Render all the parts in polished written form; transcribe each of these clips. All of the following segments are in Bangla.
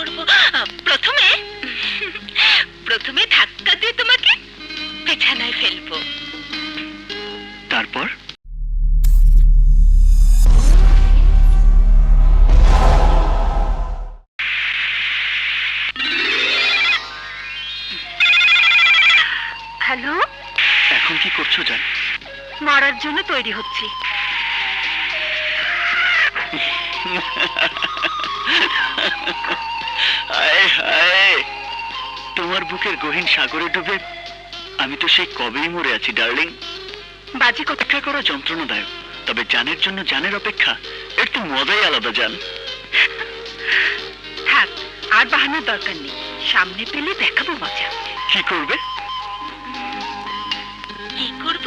করব? প্রথমে প্রথমে ধাক্কা দিয়ে তোমাকে বিছানায় ফেলবো। তারপর? হ্যালো, এখন কি করছো জান? মরার জন্য তৈরি হচ্ছি। হায় হায়, তোমার বুকের গহীন সাগরে ডুবে আমি তো সেই কবেই মরে আছি ডার্লিং। বাজি কত? অপেক্ষা করা যন্ত্রণাদায়ক, তবে জানের জন্য জানের অপেক্ষা এর তো মজাই আলাদা জান। থাক, আর বাহানোর দরকার নেই, সামনে পেলে দেখাবো মজা। কি করবে? কি করব?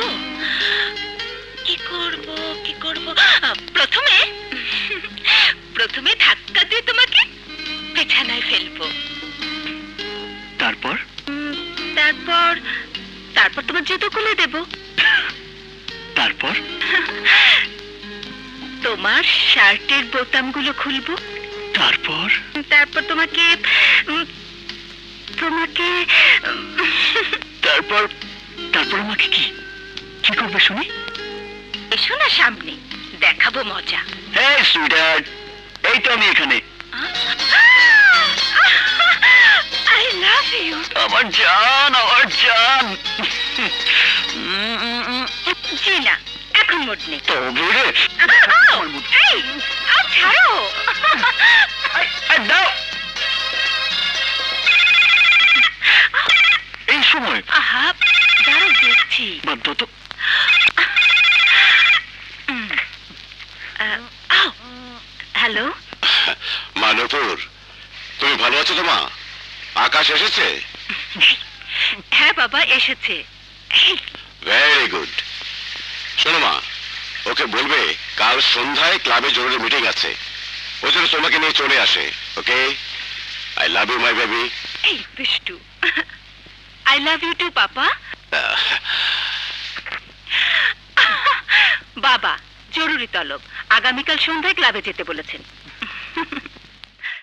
কি করব? কি করব? প্রথমে প্রথমে ধাক্কা দিয়ে তোমাকে বিছানায় ফেলবো। তারপর? তারপর তারপর তোমার জুতো খুলে দেব। তারপর? তোমার শার্টের বোতামগুলো খুলবো। তারপর? তারপর তোমাকে তোমাকে তারপর? তারপর আমাকে কি কি করবে শুনি? এসো না সামনে, দেখাবো মজা। হ্যাঁ সুইটহার্ট, এই তো আমি এখানে। I love you. আমার জান, আমার জান। জি না, এখন মুড নেই। তবে রে, আমার মুড। এই, ছাড়ো। এই দাও। এই সময় আহা, দাঁড়াও দেখছি। বাধ্য তো। হ্যালো, মা নূপুর, তুমি ভালো আছো তো মা? আকাশ এসেছে? হ্যাঁ বাবা এসেছে। Very good. শোনো মা, ওকে বলবে কাল সন্ধ্যায় ক্লাবে জরুরি মিটিং আছে, ও যেন তোমাকে নিয়ে চলে আসে। Okay? I love you my baby. এই দুষ্টু। I love you too papa. বাবা জরুরি তলব, আগামীকাল সন্ধ্যায় ক্লাবে যেতে বলেছেন।